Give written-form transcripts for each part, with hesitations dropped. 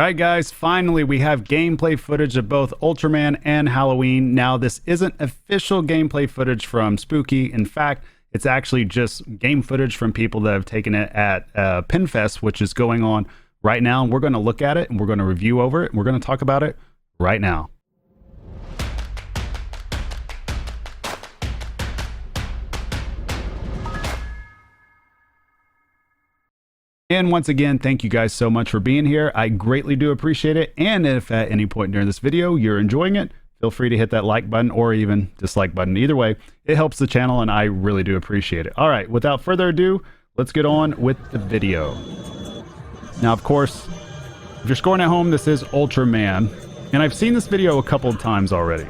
Alright guys, finally we have gameplay footage of both Ultraman and Halloween. Now this isn't official gameplay footage from Spooky. In fact, it's actually just game footage from people that have taken it at PinFest, which is going on right now. And we're going to look at it and we're going to review over it and we're going to talk about it right now. And once again, thank you guys so much for being here. I greatly do appreciate it. And if at any point during this video you're enjoying it, feel free to hit that like button or even dislike button. Either way, it helps the channel and I really do appreciate it. All right, without further ado, let's get on with the video. Now, of course, if you're scoring at home, this is Ultraman. And I've seen this video a couple of times already.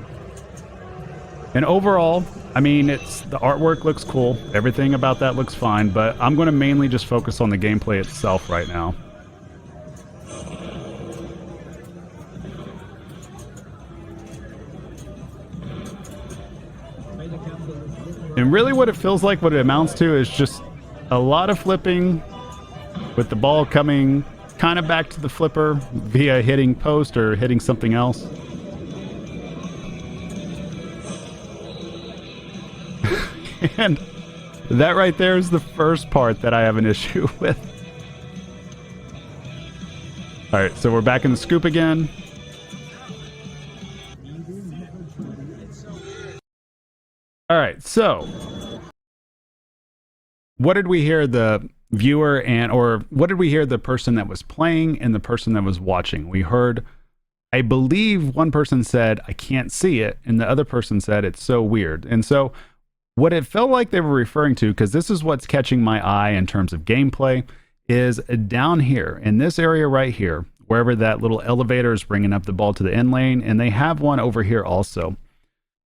And overall, I mean, the artwork looks cool. Everything about that looks fine, but I'm going to mainly just focus on the gameplay itself right now. And really what it feels like, what it amounts to is just a lot of flipping with the ball coming kind of back to the flipper via hitting post or hitting something else. And that right there is the first part that I have an issue with. Alright, so we're back in the scoop again. Alright, so what did we hear the viewer or what did we hear the person that was playing and the person that was watching? We heard, I believe one person said, I can't see it, and the other person said, it's so weird. And so what it felt like they were referring to, because this is what's catching my eye in terms of gameplay, is down here in this area right here, wherever that little elevator is bringing up the ball to the end lane, and they have one over here also.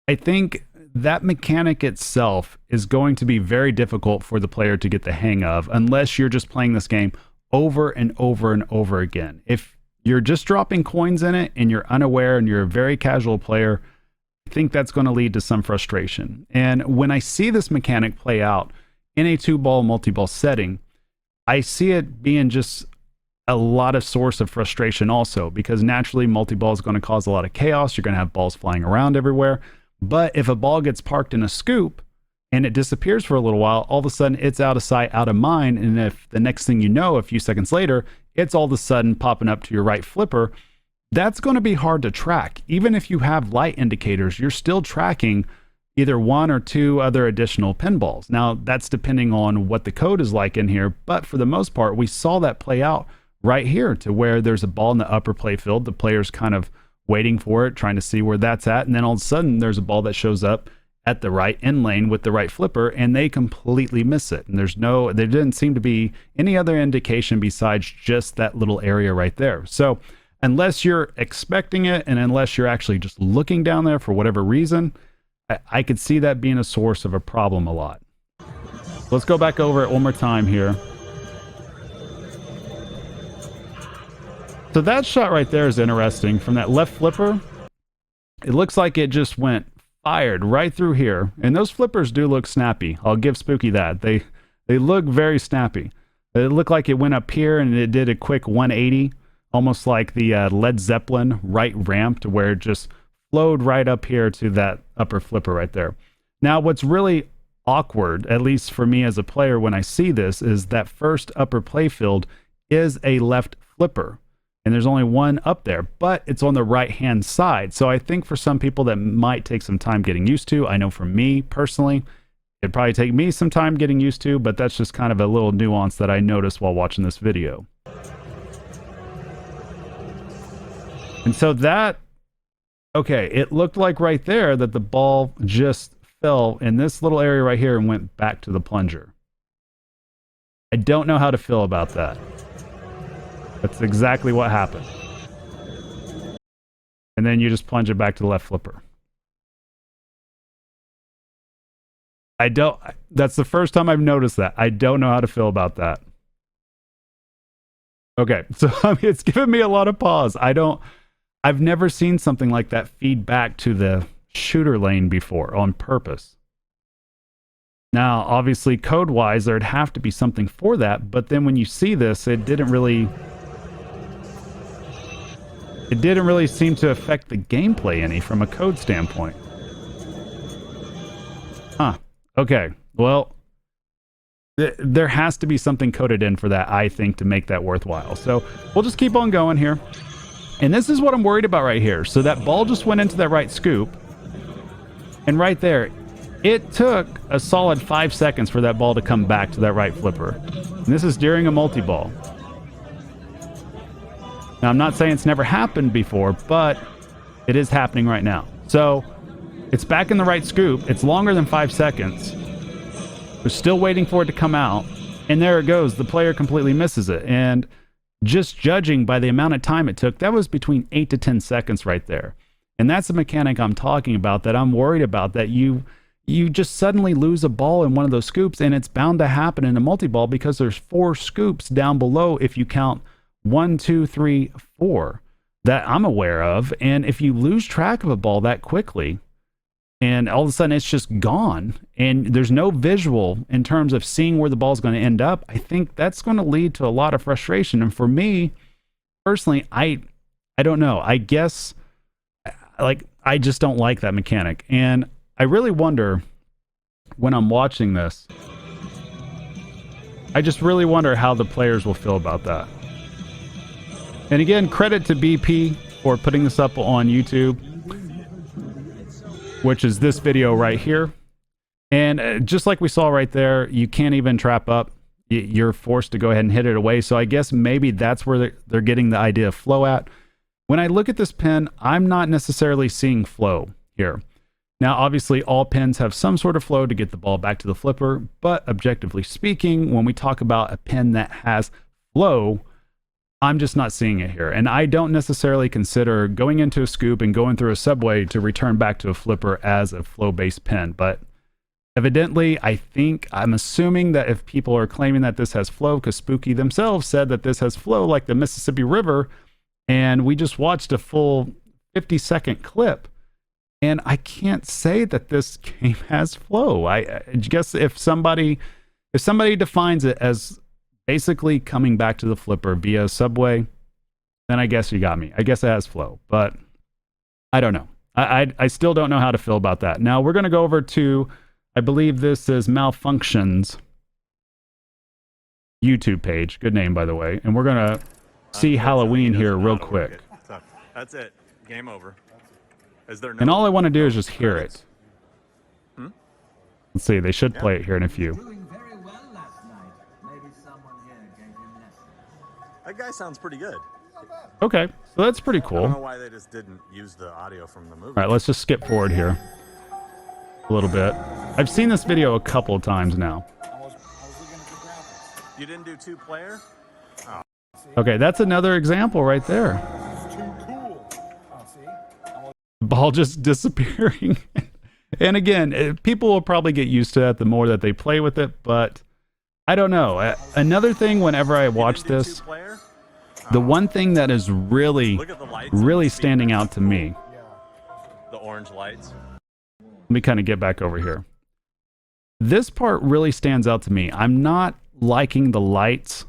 I think that mechanic itself is going to be very difficult for the player to get the hang of unless you're just playing this game over and over and over again. If you're just dropping coins in it and you're unaware and you're a very casual player, I think that's going to lead to some frustration. And when I see this mechanic play out in a 2-ball multi-ball setting, I see it being just a lot of source of frustration also, because naturally multi-ball is going to cause a lot of chaos. You're going to have balls flying around everywhere. But if a ball gets parked in a scoop and it disappears for a little while, all of a sudden it's out of sight, out of mind. And if the next thing you know, a few seconds later, it's all of a sudden popping up to your right flipper, that's going to be hard to track. Even if you have light indicators, you're still tracking either one or two other additional pinballs. Now, that's depending on what the code is like in here, but for the most part, we saw that play out right here to where there's a ball in the upper play field. The player's kind of waiting for it, trying to see where that's at, and then all of a sudden, there's a ball that shows up at the right end lane with the right flipper, and they completely miss it. And there didn't seem to be any other indication besides just that little area right there. So unless you're expecting it and unless you're actually just looking down there for whatever reason, I could see that being a source of a problem a lot. Let's go back over it one more time here. So that shot right there is interesting. From that left flipper, it looks like it just went fired right through here. And those flippers do look snappy. I'll give Spooky that. They look very snappy. It looked like it went up here and it did a quick 180. Almost like the Led Zeppelin right ramp, to where it just flowed right up here to that upper flipper right there. Now, what's really awkward, at least for me as a player when I see this, is that first upper playfield is a left flipper. And there's only one up there, but it's on the right-hand side. So I think for some people that might take some time getting used to. I know for me personally, it'd probably take me some time getting used to, but that's just kind of a little nuance that I noticed while watching this video. And so that, okay, it looked like right there that the ball just fell in this little area right here and went back to the plunger. I don't know how to feel about that. That's exactly what happened. And then you just plunge it back to the left flipper. That's the first time I've noticed that. I don't know how to feel about that. Okay, so it's given me a lot of pause. I've never seen something like that feed back to the shooter lane before on purpose. Now, obviously, code-wise, there'd have to be something for that, but then when you see this, it didn't really it didn't really seem to affect the gameplay any from a code standpoint. Huh. Okay. Well, there has to be something coded in for that, I think, to make that worthwhile. So we'll just keep on going here. And this is what I'm worried about right here. So that ball just went into that right scoop. And right there, it took a solid 5 seconds for that ball to come back to that right flipper. And this is during a multi-ball. Now, I'm not saying it's never happened before, but it is happening right now. So it's back in the right scoop. It's longer than 5 seconds. We're still waiting for it to come out. And there it goes. The player completely misses it. And just judging by the amount of time it took, that was between 8 to 10 seconds right there. And that's the mechanic I'm talking about, that I'm worried about, that you just suddenly lose a ball in one of those scoops, and it's bound to happen in a multi-ball because there's 4 scoops down below if you count 1, 2, 3, 4 that I'm aware of. And if you lose track of a ball that quickly, and all of a sudden it's just gone, and there's no visual in terms of seeing where the ball's going to end up, I think that's going to lead to a lot of frustration. And for me, personally, I don't know. I guess, I just don't like that mechanic. And I really wonder, when I'm watching this, I just really wonder how the players will feel about that. And again, credit to BP for putting this up on YouTube, which is this video right here. And just like we saw right there, you can't even trap up. You're forced to go ahead and hit it away. So I guess maybe that's where they're getting the idea of flow at. When I look at this pin, I'm not necessarily seeing flow here. Now, obviously, all pins have some sort of flow to get the ball back to the flipper, but objectively speaking, when we talk about a pin that has flow, I'm just not seeing it here. And I don't necessarily consider going into a scoop and going through a subway to return back to a flipper as a flow-based pin. But evidently, I'm assuming that if people are claiming that this has flow, because Spooky themselves said that this has flow like the Mississippi River, and we just watched a full 50-second clip, and I can't say that this game has flow. I guess if somebody defines it as basically coming back to the flipper via a subway, then I guess you got me. I guess it has flow, but I don't know. I still don't know how to feel about that. Now we're going to go over to, I believe this is Malfunction's YouTube page. Good name, by the way. And we're going to see Halloween here real quick. That's it. Game over. Is there no, and all I want to do is just hear it. Let's see. They should play it here in a few. That guy sounds pretty good. Okay, so that's pretty cool. I don't know why they just didn't use the audio from the movie. All right, let's just skip forward here a little bit. I've seen this video a couple of times now. You didn't do 2-player? Oh. Okay, that's another example right there. Ball just disappearing. And again, people will probably get used to that the more that they play with it, but I don't know. Another thing, whenever I watch this, the one thing that is really standing out to me. The orange lights. Let me kind of get back over here. This part really stands out to me. I'm not liking the lights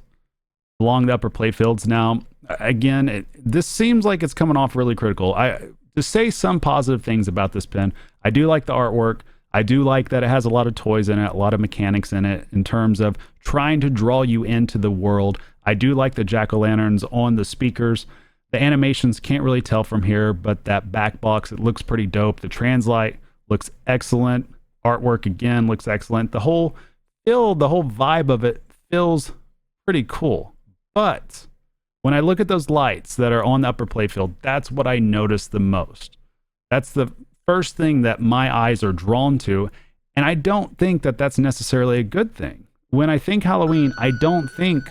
along the upper play fields. Now, again, this seems like it's coming off really critical. To say some positive things about this pin, I do like the artwork. I do like that it has a lot of toys in it, a lot of mechanics in it in terms of trying to draw you into the world. I do like the jack-o'-lanterns on the speakers. The animations can't really tell from here, but that back box, it looks pretty dope. The translight looks excellent. Artwork, again, looks excellent. The whole vibe of it feels pretty cool. But when I look at those lights that are on the upper playfield, that's what I notice the most. That's the first thing that my eyes are drawn to, and I don't think that that's necessarily a good thing. When I think Halloween, I don't think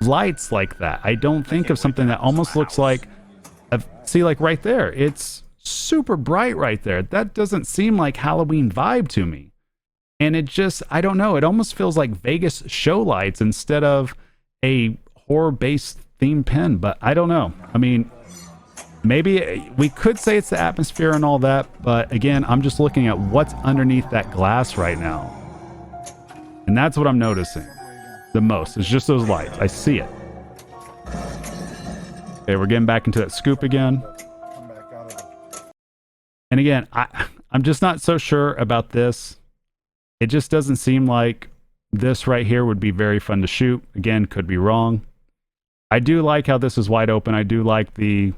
lights like that. I don't think of something that almost looks like, see, like right there, it's super bright right there. That doesn't seem like Halloween vibe to me. And it just, I don't know, it almost feels like Vegas show lights instead of a horror-based theme pin, but I don't know. I mean, maybe we could say it's the atmosphere and all that, but again, I'm just looking at what's underneath that glass right now. And that's what I'm noticing the most. It's just those lights. I see it. Okay, we're getting back into that scoop again. Come back out of it. And again, I'm just not so sure about this. It just doesn't seem like this right here would be very fun to shoot. Again, could be wrong. I do like how this is wide open. I do like the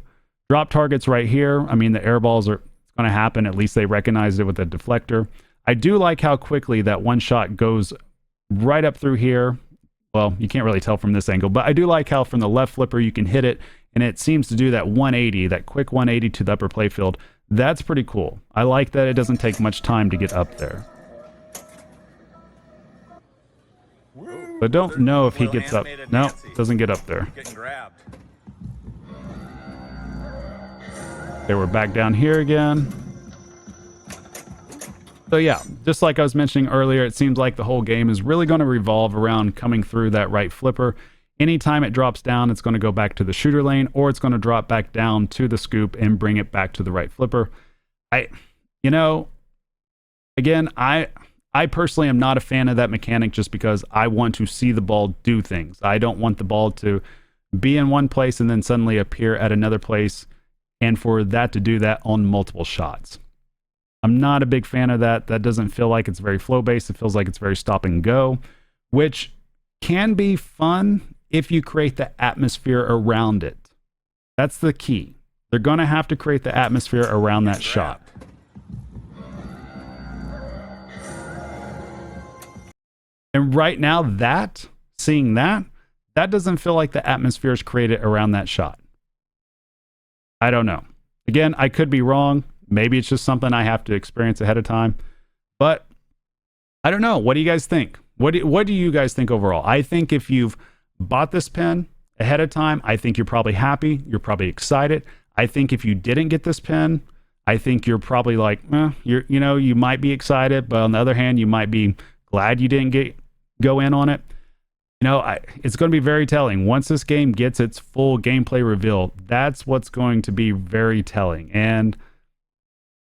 drop targets right here. I mean, the air balls are going to happen. At least they recognized it with a deflector. I do like how quickly that one shot goes right up through here. Well, you can't really tell from this angle, but I do like how from the left flipper you can hit it, and it seems to do that 180, that quick 180 to the upper playfield. That's pretty cool. I like that it doesn't take much time to get up there. But don't know if he gets up. No, doesn't get up there. Getting grabbed. Okay, we're back down here again. So yeah, just like I was mentioning earlier, it seems like the whole game is really going to revolve around coming through that right flipper. Anytime it drops down, it's going to go back to the shooter lane, or it's going to drop back down to the scoop and bring it back to the right flipper. Again, I personally am not a fan of that mechanic just because I want to see the ball do things. I don't want the ball to be in one place and then suddenly appear at another place, and for that to do that on multiple shots. I'm not a big fan of that. That doesn't feel like it's very flow-based. It feels like it's very stop and go, which can be fun if you create the atmosphere around it. That's the key. They're going to have to create the atmosphere around that shot. And right now, seeing that doesn't feel like the atmosphere is created around that shot. I don't know. Again, I could be wrong. Maybe it's just something I have to experience ahead of time. But I don't know. What do you guys think? What do you guys think overall? I think if you've bought this pen ahead of time, I think you're probably happy. You're probably excited. I think if you didn't get this pen, I think you're probably like, you might be excited, but on the other hand, you might be glad you didn't go in on it. It's going to be very telling. Once this game gets its full gameplay reveal, that's what's going to be very telling. And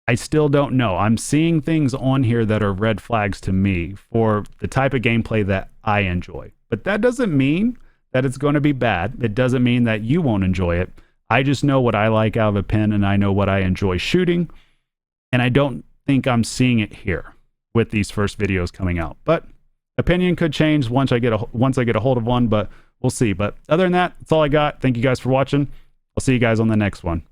I still don't know. I'm seeing things on here that are red flags to me for the type of gameplay that I enjoy. But that doesn't mean that it's going to be bad. It doesn't mean that you won't enjoy it. I just know what I like out of a pen, and I know what I enjoy shooting. And I don't think I'm seeing it here with these first videos coming out. But opinion could change once I get a hold of one, but we'll see. But other than that, that's all I got. Thank you guys for watching. I'll see you guys on the next one.